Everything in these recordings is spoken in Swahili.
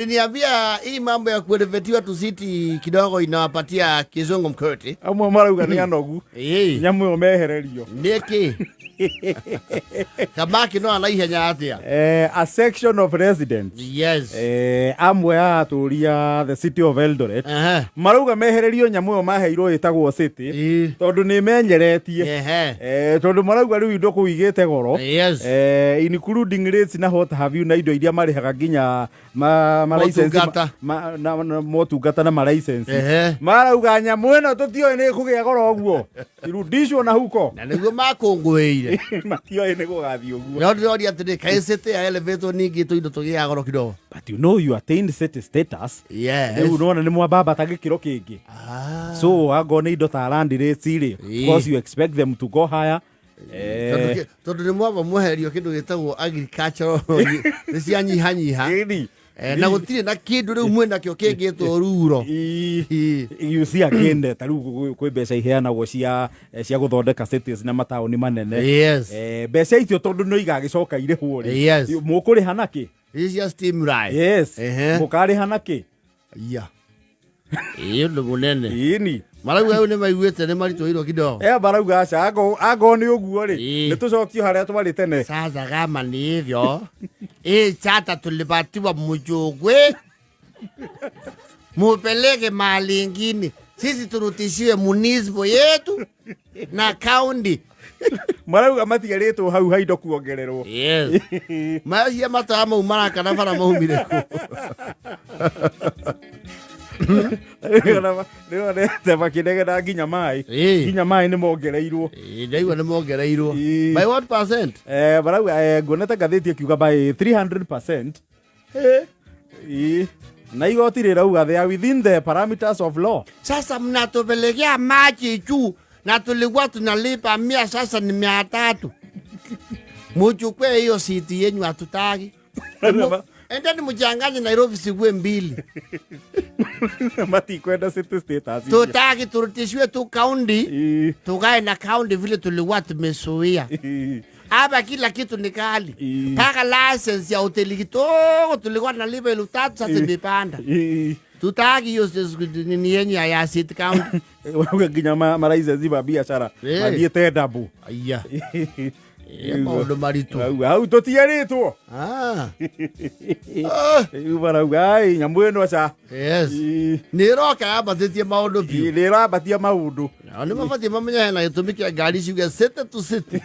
Niambia hii mambo ya kuelevetiwa tusiti kidogo inawapatia kizungu mkoti. Amwe marauga ni anogu. Nyamu omehererio. Niki. Kamaki no anaihenya atia. A section of residents. Yes. Amwe aturia the city of Eldoret. Marauga mehererio nyamu omaheirwo itagwo city. Tondu ni menyeretie. Tondu marauga riu indo kuigite goro. Yes. Including rates na hot have you na indo iria marihaga ginya motungata na license. Marauga nyamu eno tutio ni kugia goro oguo. Irudishwo na huko. Na niguo makungweire. Matio ni gugathi oguo. No atire kaisete ya elevator ningi tu indo tugia goro kidogo. But you know you attained city status. Yes. You know ni mwababa tagikiro kingi. So ago ni indo ta land rates ire. Of course you expect them to go higher. Tondu ni mwaba mweherio kindu gitagwo agricultural ni cianyihanyiha. Na gutire na kindu riu mwena kio kingitwo ruro. You see again taru kwi beca iheanagwo cia guthondeka cities na mataoni manene. Yes. Beca icio tondu no igagicoka irihwo ri. Yes. Mukuri hanaki. This is stimuli. Yes. Mukari hanaki. Yeah. Iyo ndo munene. Ini. Marauga au ni maiguite ni marito hiro kidogo. Marauga aca ago ni uguo ri. Ni tucokio haria twari tene. Sasa kama ni hivyo. Chata tulipatiwa mjogwe. Mupeleke mahali ingine. Sisi turutishiwe municipal yetu na county. Marauga matigaritwo hau haindo kuongererwo. Yes. Macia matama umara kana bara mahumire ku. Leo ndio kidege na ginya mai ni mongereirwo. Ndaigwa ni mongereirwo. By what percent? Barauga ngoneta gatheti akiuga by 300%. Na igoti rirauga they are within the parameters of law. Sasa mnatupelekea maji juu na tulikuwa tunalipa 100, sasa ni 300. Mchukue hiyo siti yenu hatutaki. Endeni mchanganye Nairobi sigue 2. Mati kwenda city status. Tutaki turutishwe tu county. Tukae na county vile tulikuwa tumesuia. Hapa kila kitu ni kali. Paka license ya hoteli kidogo tulikuwa tunalipa 3,000 sasa imepanda. Tutaki hiyo ni yenye ya city county. Wewe ginya maraize ziba biashara. Madiete dabu. Aya. Maundu maritu. Au tutiaritwo. Barauga nyamu eno aca. Yes. Ni roka abatetie maundu biu. Ni rabatia maundu. Ni mabati mamenya na yutumikia ngari ciuge city to city.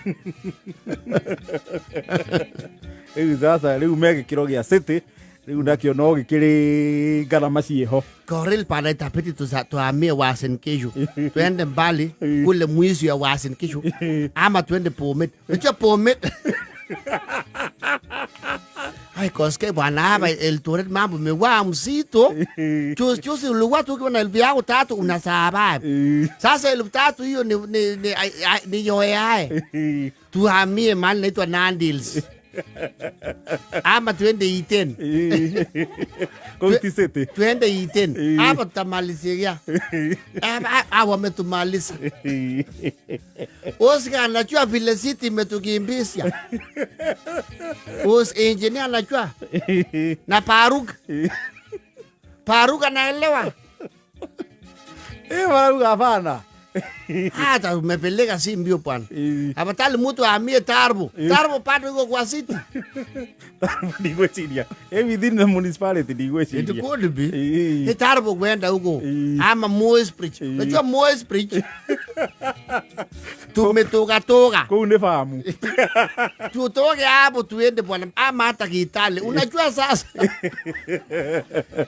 Sasa riu megikiro gia city. Riu nakio no gikiri garama ciho. Koril pana itapiti tuhamie Uasin Gishu. Tuende mbali kule mwizi ya Uasin Gishu. Ama tuende Bomet. Unajua Bomet? Ai koske bwana hapa Eldoret mambo mewa mzito. Chusi ulikuwa tu ukiwa na 3,000 unasaba. Sasa 3,000 hiyo ni yoyae. Tuhamie mahali inaitwa Nandils. Ama tuende Iten. County city. Tuende Iten. Hapa tutamalizia. Wametumaliza. Oscar anajua vile city imetukimbisha. Engineer anajua. Na Paruk anaelewa. Marauga hapana. Hata umepeleka si mbio bwana. Abatali mtu ahamie Tarbo. Tarbo bado iko kwa city. Tarbo ndio chini. Within the municipality ndio chini. It could be. Tarbo kwenda huko. Ama Moi's Bridge. Unajua Moi's Bridge? Tumetoka. Kwa unefahamu. Tutoke hapo tuende bwana ama hata Kitale. Unajua sasa.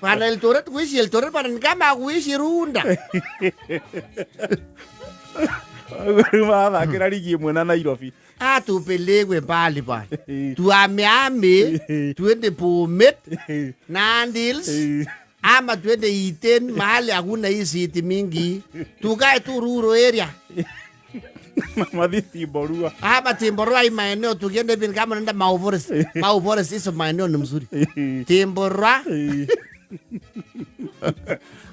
Bwana Eldoret bwana kama kuishi Runda. Mama kirarigi mwana Nairobi. Tupelekwe mbali bwana. Tuame tuende Bomet, Nandils, ama tuende Iten mahali hakuna hii city mingi. Tukae tu rural area. Mama Timborua. Hapa Timborua hii maeneo tukienda hivi kama naenda Mau Forest. Mau Forest hizo maeneo ni mzuri. Timborua.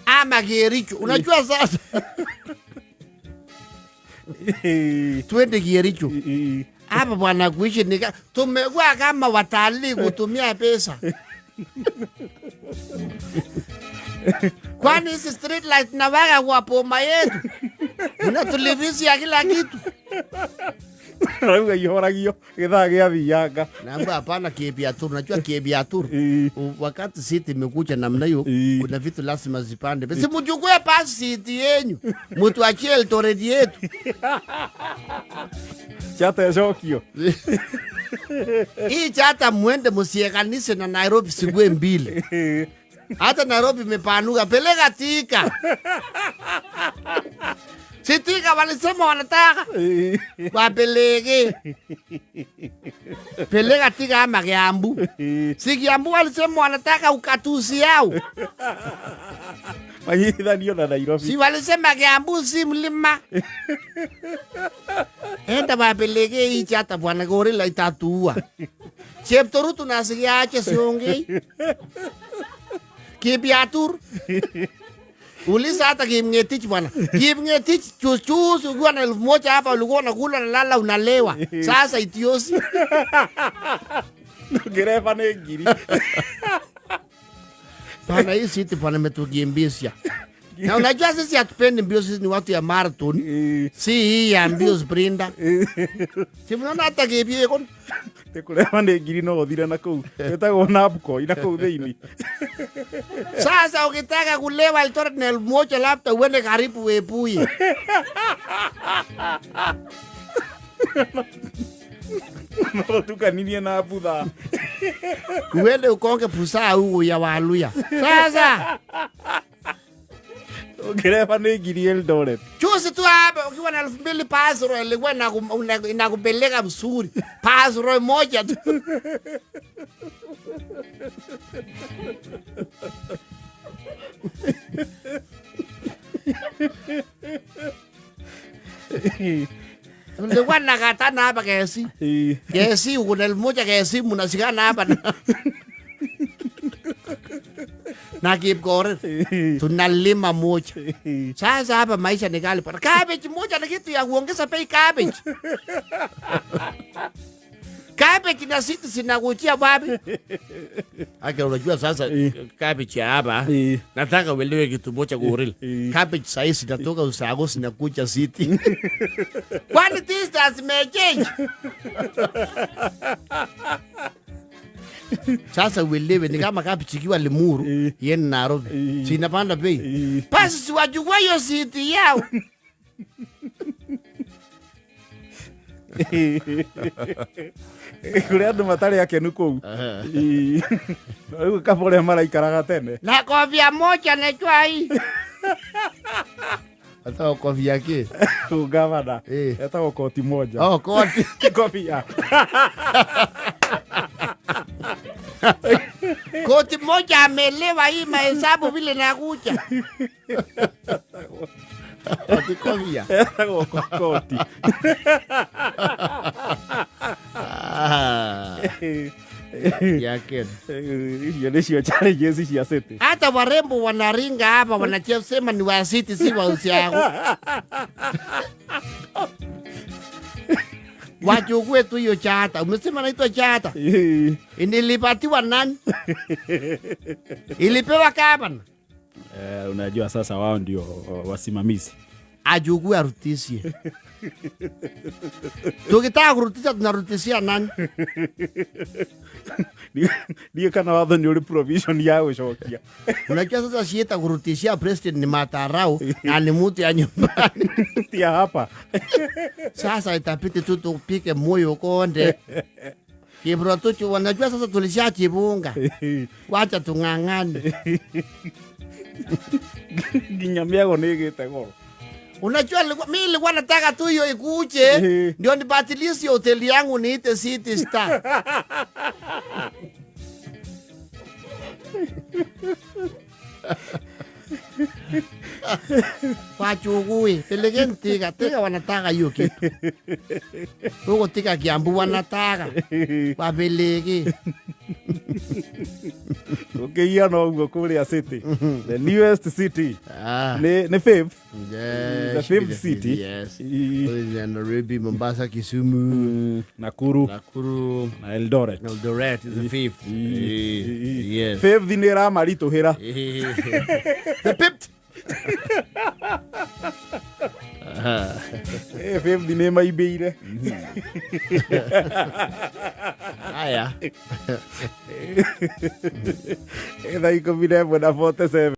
Ama Kericho. Unajua sasa. Tuende Kericho. Hapa bwana kuishi tumekuwa kama watalii kutumia pesa. Kwani hizi street light nawaka kwa poma yetu? Unatulivisia kila kitu. Rauga ihoragio githaa gia thianga. Naomba hapana Kibiatur, unajua Kibiatur. Wakati siti imekuja namna hiyo, kuna vitu lazima zipande. Basi mchukue pasi siti yenu. Mtu achie Eldoret yetu. Chata ya shokio. Hii chata muende musiekanise na Nairobi siku mbili. Hata Nairobi imepanuka, peleka Thika. Si Thika walisema wanataka wapeleke. Peleka Thika ama Kiambu. Si Kiambu walisema wanataka ukatusi yao. Mayithanio na Nairobi. Si walisema Kiambu si mlima. Enda wapeleke hii chata bwana gorilla itatua. Cheptorutu nasikiache siongei. Kibiatur. Ulisa hata Kipngetich bwana. Kipngetich chus ukiwa na 1000 hapa ulikuwa unakula na lala unalewa. Sasa itiosi. Gerefa ngiri. Bana hii siti bwana metukimbisha. Na unajua sisi hatupendi mbio, sisi ni watu ya marathon. Si hii ya mbio sprinter. Si mnaona hata kibie kon. Tekureva ngiri no gothira na kuu. Etagwo napko ina kuu theini. Sasa ukitaka kulewa Eldoret na 1000 labda uende karibu Webuye. No tukaninie na budha. Uende ukonge pusa huko ya Waluya. Sasa Gerefa ngiri Eldoret. chusi tu hapa ukiwa na 2000 pasro ilikuwa inakupeleka msuri. Pasro moja tu. Ulikuwa nakatana hapa kesi. Kesi uko na 1000 kesi mnasikana hapa. Na Kipkorir tunalima moja. Sasa hapa maisha ni ghali. Cabbage moja na kitu ya kuongeza bei cabbage. Cabbage na siti sinakuchia wapi? Aka unajua sasa cabbage ya hapa. Nataka uelewe kitu moja gorilla. Cabbage size inatoka Usago sinakuja siti. Kwani distance may change? Sasa uelewe ni kama cabbage ikiwa Limuru yen Nairobi. Sinapanda bei. Basi siwachukua hiyo siti yao. Kule andu matari akenu kuu. Riu kabore maraikaraga tene. Na kofia moja najua hii. Hata kofia ke. Ugavana. Hata koti moja. Oh, koti. Kofia. Koti moja amelewa hii mahesabu vile nakuja. Koti kofia. Koti. Yake. Hiyo ndio challenges ya city. Hata warembo wanaringa hapa wanachosema ni wa city si wa Usiago. Wachukue tu hiyo chata. Umesema naitwa chata. Inilipatiwa nani? Ilipewa kabana. Unajua sasa wao ndio wasimamizi. Achukue arutisie. Tukitaka kurutisha tunarutishia nani? Ndio kana watho ni ule provision yao shokia. Unajua sasa shieta kurutishia president ni matarau na ni mtu ya nyumbani. Tia hapa. Sasa itapiti tu tupike moyo konde. Kibro tu wanajua sasa tulisha chibunga. Wacha tung'ang'ane. Ginyamia gonegete goro. Unajua mimi nilikuwa nataka tu hiyo ikuje ndio nibatilishe hoteli yangu niite City Star. Wachukue pelekeni Thika wanataka hiyo kitu. Huko Thika Kiambu wanataka wapeleke. Ukiia no ugo kuria city. The newest city. The fifth. Yeah, the fifth city. Yes. Nairobi, Mombasa, Kisumu, Nakuru, na Eldoret. Eldoret is the fifth. Yes. Fifth ni ra marito hira. The fifth. Fifth ni maibeire. Aya. Eda iko vile 47.